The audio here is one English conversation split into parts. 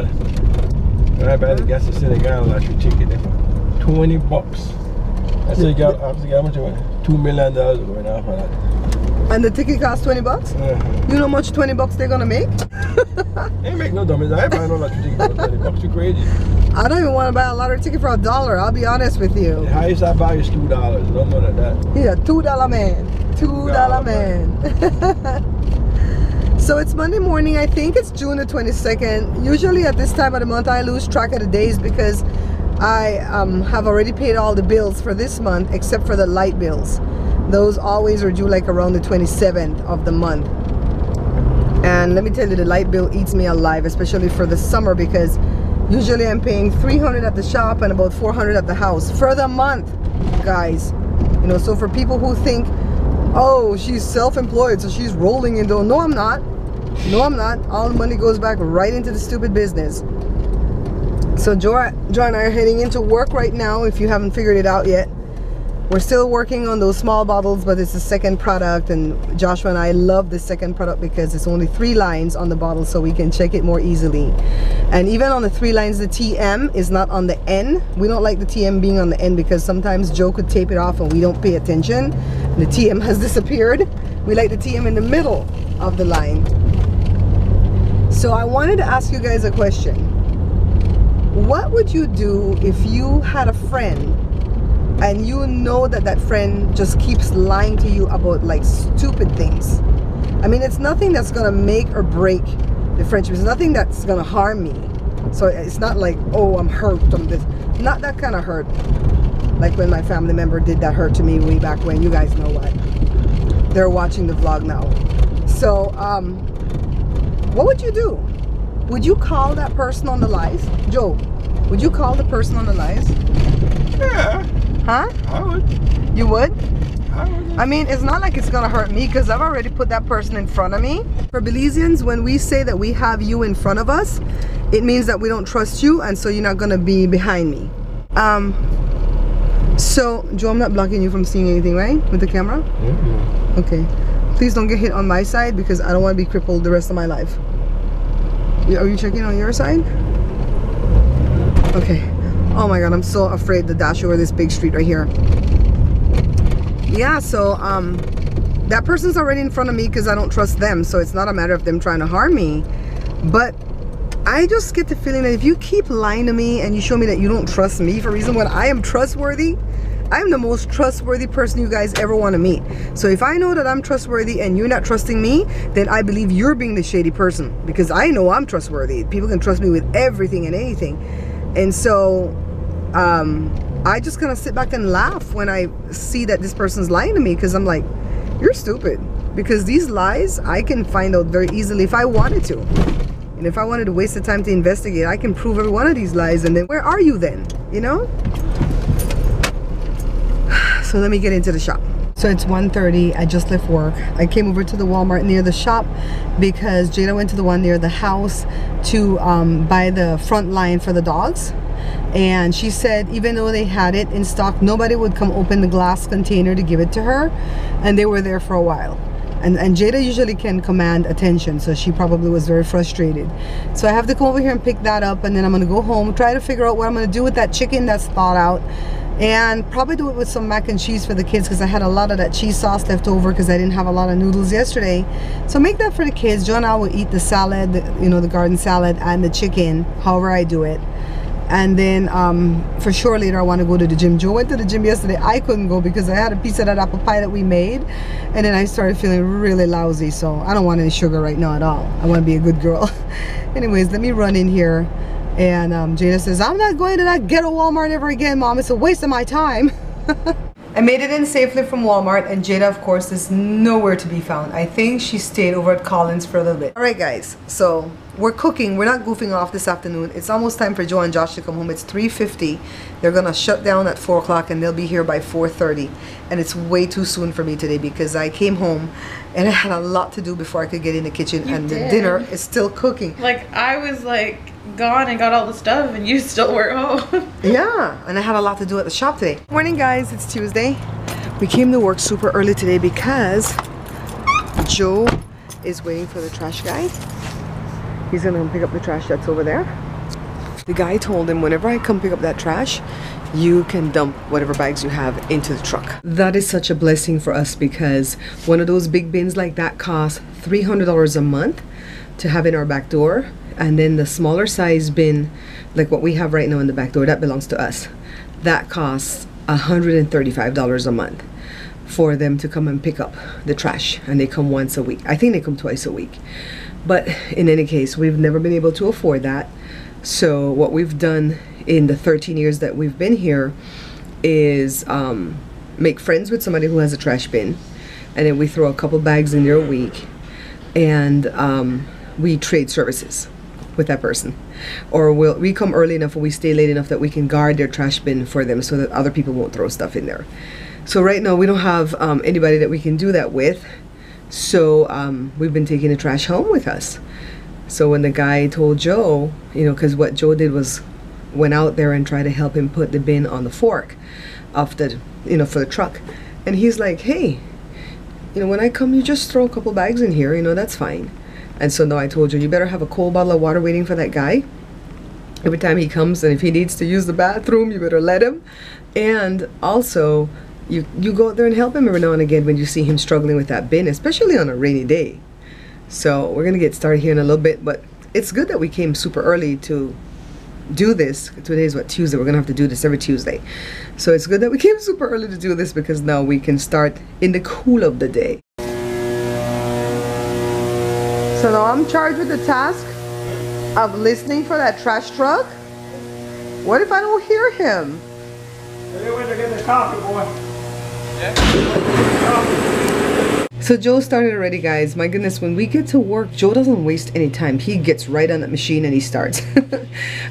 $20. I better guess the Senegal lottery ticket there for $20. I said, you got how much? $2 million going off of that. And the ticket costs $20? You know how much $20 they're gonna make? They make no dummies. I ain't buying no lottery ticket for $20. You crazy? I don't even want to buy a lottery ticket for $1. I'll be honest with you. The highest I buy is $2. No more than that. Yeah, $2 man. $2 man. So it's Monday morning. I think it's June the 22nd. Usually at this time of the month I lose track of the days because I have already paid all the bills for this month except for the light bills. Those always are due like around the 27th of the month. And let me tell you, the light bill eats me alive, especially for the summer, because usually I'm paying $300 at the shop and about $400 at the house for the month, guys. You know, so for people who think, oh, she's self-employed, so she's rolling in dough. No, I'm not. No, I'm not. All the money goes back right into the stupid business. So Joe and I are heading into work right now, if you haven't figured it out yet. We're still working on those small bottles, but it's the second product, and Joshua and I love the second product because it's only 3 lines on the bottle, so we can check it more easily. And even on the 3 lines, the TM is not on the N. We don't like the TM being on the N because sometimes Joe could tape it off and we don't pay attention. The TM has disappeared. We like the TM in the middle of the line. So I wanted to ask you guys a question. What would you do if you had a friend and you know that that friend just keeps lying to you about like stupid things? I mean, it's nothing that's gonna make or break the friendship. It's nothing that's gonna harm me. So it's not like, oh, I'm hurt from this. Not that kind of hurt. Like when my family member did that hurt to me way back when. You guys know what. They're watching the vlog now. So, what would you do? Would you call that person on the lies? Joe, would you call the person on the lies? Yeah. Huh? I would. You would? I would. I mean, it's not like it's gonna hurt me because I've already put that person in front of me. For Belizeans, when we say that we have you in front of us, it means that we don't trust you, and so you're not gonna be behind me. So, Joe, I'm not blocking you from seeing anything, right? With the camera? Mm-hmm. Okay. Please don't get hit on my side because I don't want to be crippled the rest of my life. Are you checking on your side? Okay. Oh my god, I'm so afraid to dash over this big street right here. Yeah, so that person's already in front of me because I don't trust them, so it's not a matter of them trying to harm me. But I just get the feeling that if you keep lying to me and you show me that you don't trust me for a reason when I am trustworthy, I'm the most trustworthy person you guys ever want to meet. So if I know that I'm trustworthy and you're not trusting me, then I believe you're being the shady person because I know I'm trustworthy. People can trust me with everything and anything. And so I just kind of sit back and laugh when I see that this person's lying to me because I'm like, you're stupid. Because these lies, I can find out very easily if I wanted to. And if I wanted to waste the time to investigate, I can prove every one of these lies, and then where are you then? You know? So let me get into the shop. So it's 1:30, I just left work. I came over to the Walmart near the shop because Jada went to the one near the house to buy the front line for the dogs. And she said even though they had it in stock, nobody would come open the glass container to give it to her. And they were there for a while. And Jada usually can command attention, so she probably was very frustrated. So I have to come over here and pick that up, and then I'm gonna go home, try to figure out what I'm gonna do with that chicken that's thawed out, and probably do it with some mac and cheese for the kids because I had a lot of that cheese sauce left over because I didn't have a lot of noodles yesterday. So make that for the kids. Joe and I will eat the salad, you know, the garden salad and the chicken, however I do it. And then for sure later I want to go to the gym. Joe went to the gym yesterday. I couldn't go because I had a piece of that apple pie that we made, and then I started feeling really lousy, so I don't want any sugar right now at all. I want to be a good girl. Anyways, let me run in here. And Jada says, I'm not going to that ghetto Walmart ever again, Mom. It's a waste of my time. I made it in safely from Walmart, and Jada, of course, is nowhere to be found. I think she stayed over at Collins for a little bit. Alright guys, so we're cooking. We're not goofing off this afternoon. It's almost time for Joe and Josh to come home. It's 3:50. They're gonna shut down at 4 o'clock and they'll be here by 4:30. And it's way too soon for me today because I came home and I had a lot to do before I could get in the kitchen. The dinner is still cooking. Like, I was like gone and got all the stuff and you still were home. Yeah, and I had a lot to do at the shop today. Morning guys, it's Tuesday. We came to work super early today because Joe is waiting for the trash guy. He's gonna pick up the trash that's over there. The guy told him, whenever I come pick up that trash, you can dump whatever bags you have into the truck. That is such a blessing for us, because one of those big bins like that costs $300 a month to have in our back door. And then the smaller size bin, like what we have right now in the back door, that belongs to us. That costs $135 a month for them to come and pick up the trash. And they come once a week. I think they come twice a week. But in any case, we've never been able to afford that. So what we've done in the 13 years that we've been here is make friends with somebody who has a trash bin, and then we throw a couple bags in there a week, and we trade services with that person. Or we come early enough, or we stay late enough that we can guard their trash bin for them so that other people won't throw stuff in there. So right now we don't have anybody that we can do that with, so we've been taking the trash home with us. So when the guy told Joe, you know, because what Joe did was went out there and tried to help him put the bin on the fork of the, you know, for the truck. And he's like, hey, you know, when I come, you just throw a couple bags in here, you know, that's fine. And so now I told you, you better have a cold bottle of water waiting for that guy every time he comes, and if he needs to use the bathroom, you better let him. And also, you go out there and help him every now and again when you see him struggling with that bin, especially on a rainy day. So we're gonna get started here in a little bit, but it's good that we came super early to do this. Today's what, Tuesday? We're gonna have to do this every Tuesday. So it's good that we came super early to do this, because now we can start in the cool of the day. So now I'm charged with the task of listening for that trash truck. What if I don't hear him? They went to get the coffee, boy. So Joe started already, guys. My goodness, when we get to work, Joe doesn't waste any time. He gets right on that machine and he starts.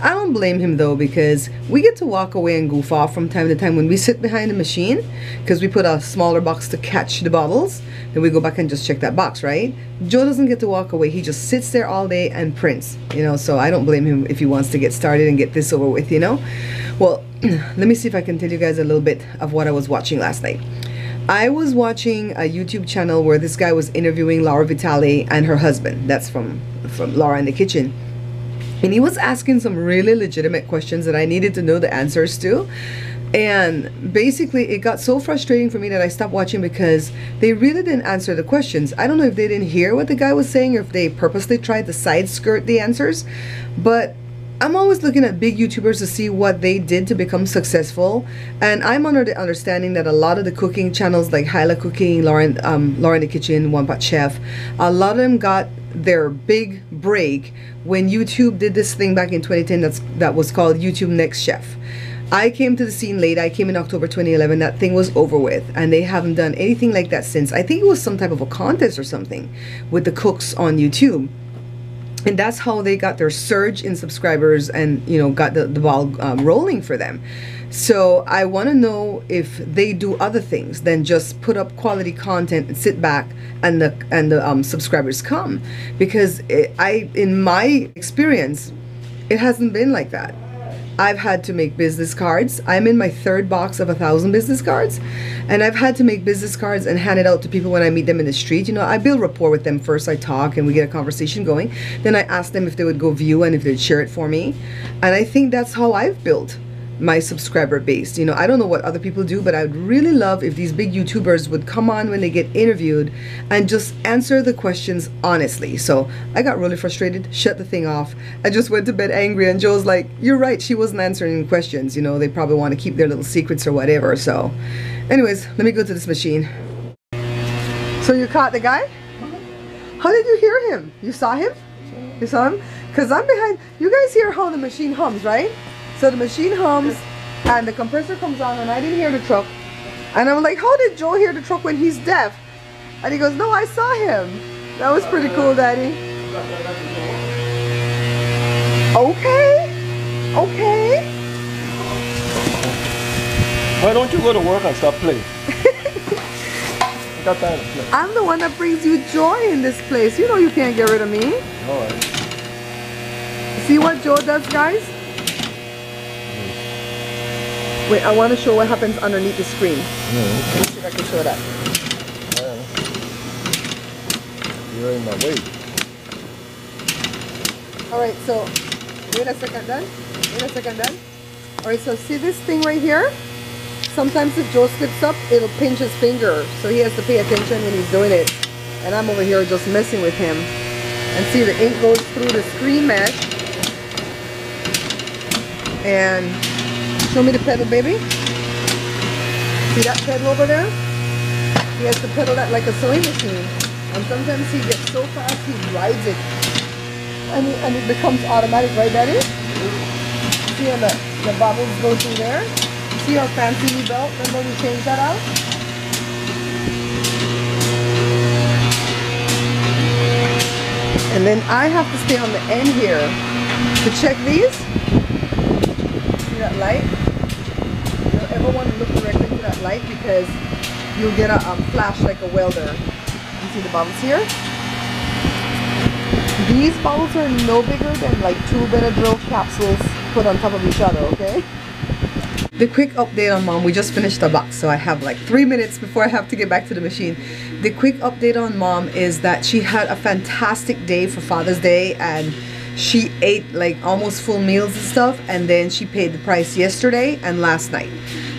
I don't blame him though, because we get to walk away and goof off from time to time when we sit behind the machine, because we put a smaller box to catch the bottles. Then we go back and just check that box, right? Joe doesn't get to walk away. He just sits there all day and prints, you know. So I don't blame him if he wants to get started and get this over with, you know. Well, let me see if I can tell you guys a little bit of what I was watching last night. I was watching a YouTube channel where this guy was interviewing Laura Vitale and her husband. That's from Laura in the Kitchen. And he was asking some really legitimate questions that I needed to know the answers to. And basically it got so frustrating for me that I stopped watching, because they really didn't answer the questions. I don't know if they didn't hear what the guy was saying, or if they purposely tried to side skirt the answers. But I'm always looking at big YouTubers to see what they did to become successful, and I'm under the understanding that a lot of the cooking channels like Hyla Cooking, Laura in the Kitchen, One Pot Chef, a lot of them got their big break when YouTube did this thing back in 2010 that was called YouTube Next Chef. I came to the scene late. I came in October 2011. That thing was over with, and they haven't done anything like that since. I think it was some type of a contest or something with the cooks on YouTube. And that's how they got their surge in subscribers and, you know, got the ball rolling for them. So I want to know if they do other things than just put up quality content and sit back and the subscribers come. Because in my experience, it hasn't been like that. I've had to make business cards. I'm in my third box of 1,000 business cards, and I've had to make business cards and hand it out to people when I meet them in the street. You know, I build rapport with them first. I talk and we get a conversation going. Then I ask them if they would go view and if they'd share it for me. And I think that's how I've built my subscriber base. You know, I don't know what other people do, but I would really love if these big YouTubers would come on when they get interviewed and just answer the questions honestly. So I got really frustrated, shut the thing off. I just went to bed angry, and Joe's like, you're right, she wasn't answering questions. You know, they probably want to keep their little secrets or whatever. So anyways, let me go to this machine. So you caught the guy? How did you hear him? You saw him? You saw him? Because I'm behind. You guys hear how the machine hums, right? So the machine hums and the compressor comes on, and I didn't hear the truck. And I'm like, how did Joe hear the truck when he's deaf? And he goes, no, I saw him. That was pretty cool, Daddy. Okay. Okay. Why don't you go to work and stop playing? I got time to play. I'm the one that brings you joy in this place. You know you can't get rid of me. Alright. See what Joe does, guys? Wait, I want to show what happens underneath the screen. Let me see if I can show that. You're in my way. Alright, so wait a second then. Wait a second, Dad. Alright, so see this thing right here? Sometimes if Joe slips up, it'll pinch his finger. So he has to pay attention when he's doing it. And I'm over here just messing with him. And see, the ink goes through the screen mesh. And show me the pedal, baby. See that pedal over there? He has to pedal that like a sewing machine. And sometimes he gets so fast, he rides it. And it becomes automatic, right, Daddy? See how the bubbles go through there? See our fancy new belt? Remember we changed that out? And then I have to stay on the end here to check these. See that light? You don't ever want to look directly to that light because you'll get a flash like a welder. You see the bubbles here? These bubbles are no bigger than like 2 Benadryl capsules put on top of each other, okay? The quick update on Mom, we just finished the box, so I have like 3 minutes before I have to get back to the machine. The quick update on Mom is that she had a fantastic day for Father's Day, and she ate like almost full meals and stuff, and then she paid the price yesterday and last night.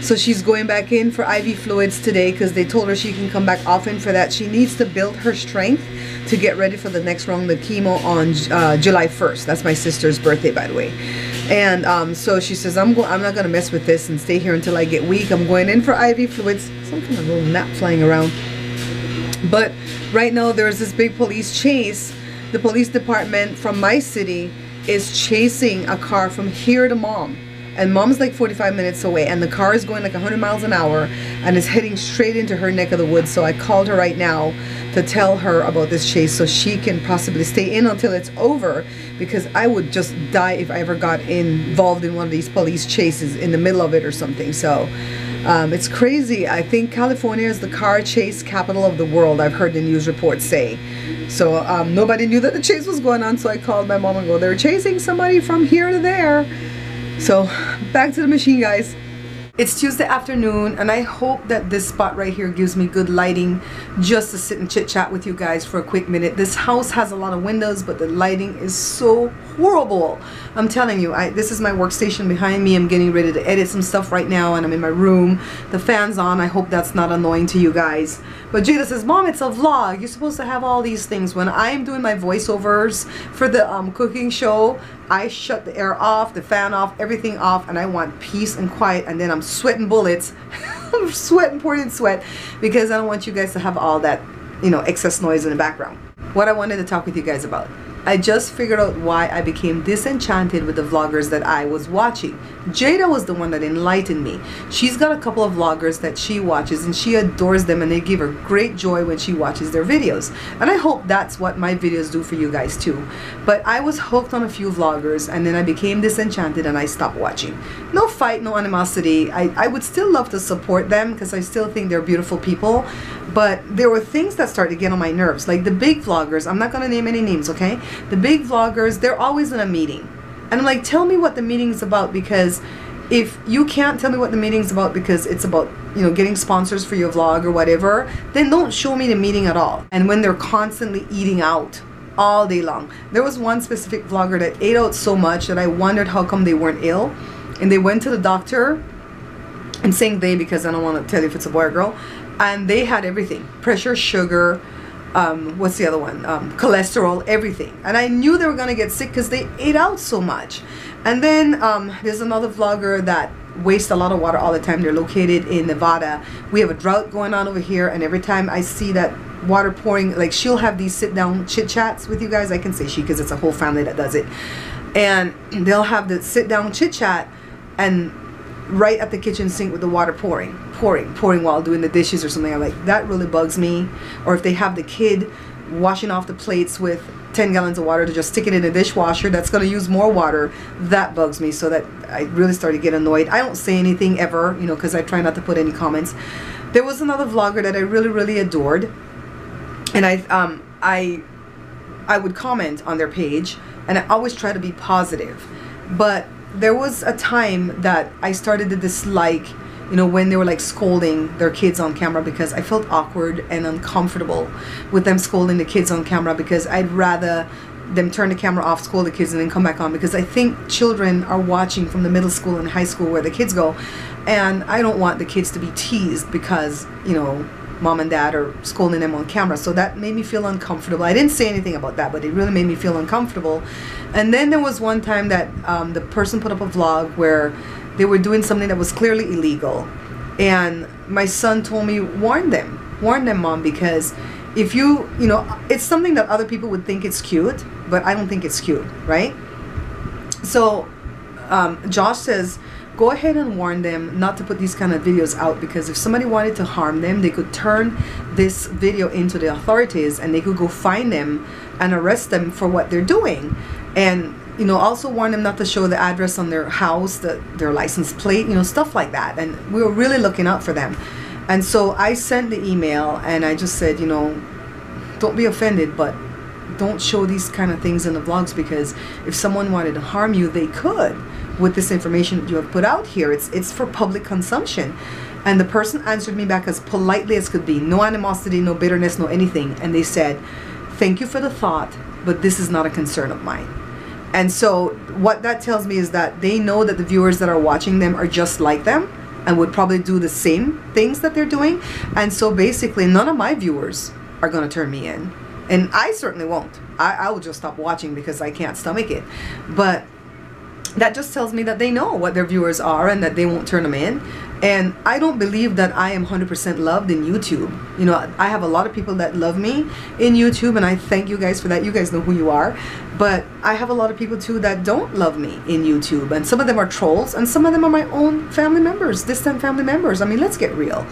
So she's going back in for IV fluids today because they told her she can come back often for that. She needs to build her strength to get ready for the next round of chemo on July 1st. That's my sister's birthday, by the way. And so she says, I'm not gonna mess with this and stay here until I get weak. I'm going in for IV fluids. Some kind of little gnat flying around. But right now there's this big police chase. The police department from my city is chasing a car from here to Mom. And Mom's like 45 minutes away, and the car is going like 100 miles an hour and is heading straight into her neck of the woods. So I called her right now to tell her about this chase so she can possibly stay in until it's over, because I would just die if I ever got involved in one of these police chases in the middle of it or something. So it's crazy. I think California is the car chase capital of the world, I've heard the news reports say. So nobody knew that the chase was going on, so I called my mom and go, they're chasing somebody from here to there. So back to the machine, guys. It's Tuesday afternoon, and I hope that this spot right here gives me good lighting just to sit and chit chat with you guys for a quick minute. This house has a lot of windows, but the lighting is so horrible. I'm telling you, this is my workstation behind me. I'm getting ready to edit some stuff right now, and I'm in my room. The fan's on. I hope that's not annoying to you guys. But Jada says, Mom, it's a vlog. You're supposed to have all these things. When I'm doing my voiceovers for the cooking show, I shut the air off, the fan off, everything off, and I want peace and quiet, and then I'm sweating bullets. I'm sweating, pouring sweat, because I don't want you guys to have all that, you know, excess noise in the background. What I wanted to talk with you guys about. I just figured out why I became disenchanted with the vloggers that I was watching. Jada was the one that enlightened me. She's got a couple of vloggers that she watches, and she adores them, and they give her great joy when she watches their videos. And I hope that's what my videos do for you guys too. But I was hooked on a few vloggers, and then I became disenchanted and I stopped watching. No fight, no animosity. I would still love to support them because I still think they're beautiful people. But there were things that started to get on my nerves. Like the big vloggers, I'm not going to name any names, okay? The big vloggers, they're always in a meeting. And I'm like, tell me what the meeting is about, because if you can't tell me what the meeting is about because it's about, you know, getting sponsors for your vlog or whatever, then don't show me the meeting at all. And when they're constantly eating out all day long. There was one specific vlogger that ate out so much that I wondered how come they weren't ill. And they went to the doctor, and saying they because I don't want to tell you if it's a boy or girl, and they had everything: pressure, sugar, what's the other one, cholesterol, everything. And I knew they were gonna get sick because they ate out so much. And then there's another vlogger that wastes a lot of water all the time. They're located in Nevada. We have a drought going on over here, and every time I see that water pouring, like, she'll have these sit down chit chats with you guys. I can say she because it's a whole family that does it. And they'll have the sit down chit chat, and right at the kitchen sink with the water pouring while doing the dishes or something. I'm like, that really bugs me. Or if they have the kid washing off the plates with 10 gallons of water to just stick it in the dishwasher, that's going to use more water. That bugs me, so that I really started to get annoyed. I don't say anything ever, you know, because I try not to put any comments. There was another vlogger that I really adored, and I would comment on their page, and I always try to be positive. But there was a time that I started to dislike, you know, when they were like scolding their kids on camera, because I felt awkward and uncomfortable with them scolding the kids on camera, because I'd rather them turn the camera off, scold the kids, and then come back on, because I think children are watching from the middle school and high school where the kids go, and I don't want the kids to be teased because, you know, mom and dad are scolding them on camera. So that made me feel uncomfortable. I didn't say anything about that, but it really made me feel uncomfortable. And then there was one time that the person put up a vlog where they were doing something that was clearly illegal, and my son told me, warn them, mom, because if you know, it's something that other people would think it's cute, but I don't think it's cute, right? So Josh says, go ahead and warn them not to put these kind of videos out, because if somebody wanted to harm them, they could turn this video into the authorities and they could go find them and arrest them for what they're doing. And, you know, also warn them not to show the address on their house, their license plate, you know, stuff like that. And we were really looking out for them. And so I sent the email and I just said, you know, don't be offended, but don't show these kind of things in the vlogs, because if someone wanted to harm you, they could with this information that you have put out here. It's for public consumption. And the person answered me back as politely as could be, no animosity, no bitterness, no anything. And they said, thank you for the thought, but this is not a concern of mine. And so what that tells me is that they know that the viewers that are watching them are just like them and would probably do the same things that they're doing. And so basically none of my viewers are going to turn me in, and I certainly won't. I will just stop watching because I can't stomach it. But that just tells me that they know what their viewers are and that they won't turn them in. And I don't believe that I am 100% loved in YouTube. You know, I have a lot of people that love me in YouTube, and I thank you guys for that. You guys know who you are. But I have a lot of people too that don't love me in YouTube, and some of them are trolls, and some of them are my own family members, distant family members. I mean, let's get real.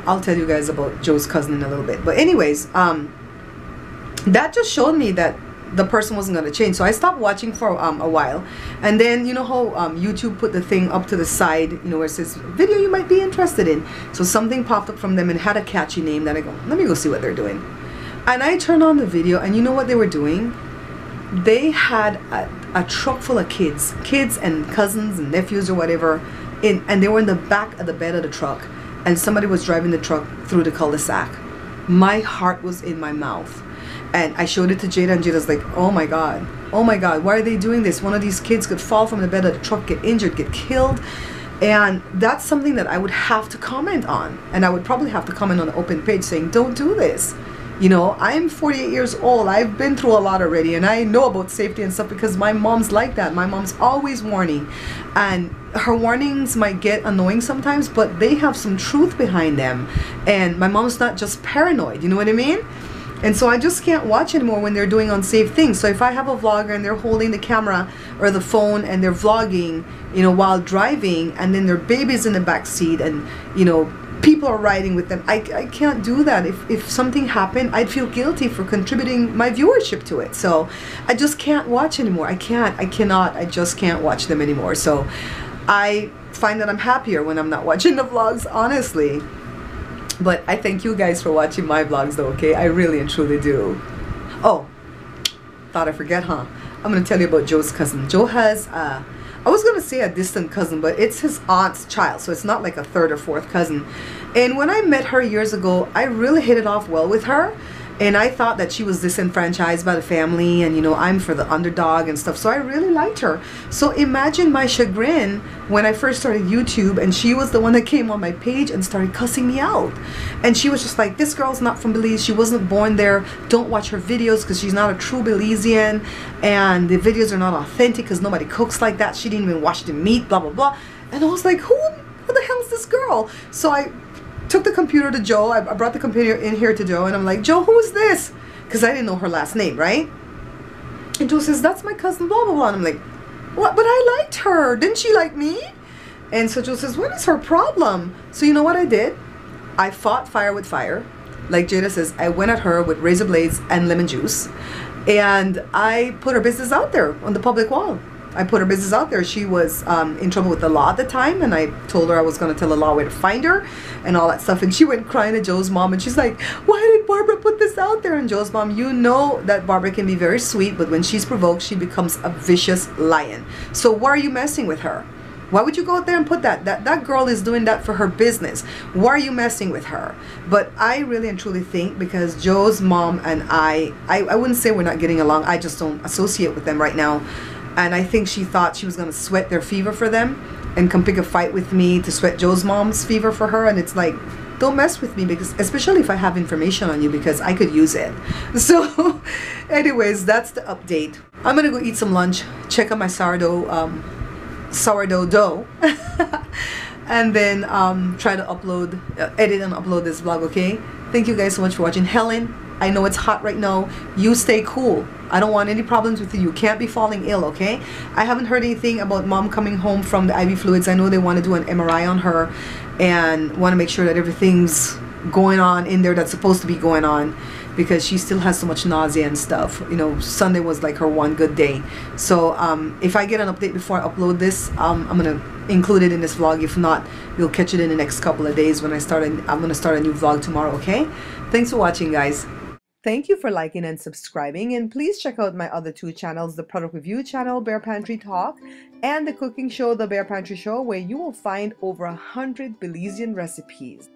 I'll tell you guys about Joe's cousin in a little bit. But anyways, that just showed me that the person wasn't going to change. So I stopped watching for a while. And then, you know how YouTube put the thing up to the side, you know, where it says video you might be interested in. So something popped up from them and had a catchy name that I go, let me go see what they're doing. And I turned on the video, and you know what they were doing? They had a truck full of kids and cousins and nephews or whatever, and they were in the back of the bed of the truck, and somebody was driving the truck through the cul-de-sac. My heart was in my mouth. And I showed it to Jada, and Jada's like, oh my God, why are they doing this? One of these kids could fall from the bed of the truck, get injured, get killed. And that's something that I would have to comment on. And I would probably have to comment on the open page saying, don't do this. You know, I'm 48 years old. I've been through a lot already, and I know about safety and stuff because my mom's like that. My mom's always warning. And her warnings might get annoying sometimes, but they have some truth behind them. And my mom's not just paranoid, you know what I mean? And so I just can't watch anymore when they're doing unsafe things. So if I have a vlogger and they're holding the camera or the phone and they're vlogging, you know, while driving, and then their baby's in the back seat, and, you know, people are riding with them, I can't do that. If something happened, I'd feel guilty for contributing my viewership to it. So I just can't watch anymore. I just can't watch them anymore. So I find that I'm happier when I'm not watching the vlogs, honestly. But I thank you guys for watching my vlogs though, okay? I really and truly do. Oh, thought I forget, huh? I'm going to tell you about Joe's cousin. Joe has, I was going to say a distant cousin, but it's his aunt's child. So it's not like a third or fourth cousin. And when I met her years ago, I really hit it off well with her. And I thought that she was disenfranchised by the family, and, you know, I'm for the underdog and stuff. So I really liked her. So imagine my chagrin when I first started YouTube, and she was the one that came on my page and started cussing me out. And she was just like, this girl's not from Belize. She wasn't born there. Don't watch her videos because she's not a true Belizean. And the videos are not authentic because nobody cooks like that. She didn't even wash the meat, blah, blah, blah. And I was like, who the hell is this girl? So I took the computer to Joe. I brought the computer in here to Joe, and I'm like, Joe, who is this? Because I didn't know her last name, right? And Joe says, that's my cousin, blah, blah, blah. And I'm like, what? But I liked her. Didn't she like me? And so Joe says, what is her problem? So you know what I did? I fought fire with fire. Like Jada says, I went at her with razor blades and lemon juice. And I put her business out there on the public wall. I put her business out there. She was in trouble with the law at the time, and I told her I was going to tell the law where to find her and all that stuff. And she went crying to Joe's mom, and she's like, why did Barbara put this out there? And Joe's mom, you know that Barbara can be very sweet, but when she's provoked, she becomes a vicious lion. So why are you messing with her? Why would you go out there and put that? That girl is doing that for her business. Why are you messing with her? But I really and truly think because Joe's mom and I wouldn't say we're not getting along. I just don't associate with them right now. And I think she thought she was going to sweat their fever for them and come pick a fight with me to sweat Joe's mom's fever for her. And it's like, don't mess with me, because especially if I have information on you, because I could use it. So anyways, that's the update. I'm gonna go eat some lunch, check out my sourdough dough and then try to upload, edit and upload this vlog. Okay, thank you guys so much for watching. Helen, I know it's hot right now. You stay cool. I don't want any problems with you. You can't be falling ill, okay? I haven't heard anything about mom coming home from the IV fluids. I know they want to do an MRI on her and want to make sure that everything's going on in there that's supposed to be going on, because she still has so much nausea and stuff. You know, Sunday was like her one good day. So if I get an update before I upload this, I'm gonna include it in this vlog. If not, you'll catch it in the next couple of days when I'm gonna start a new vlog tomorrow. Okay, thanks for watching, guys. Thank you for liking and subscribing, and please check out my other two channels, the product review channel, Bear Pantry Talk, and the cooking show, The Bear Pantry Show, where you will find over 100 Belizean recipes.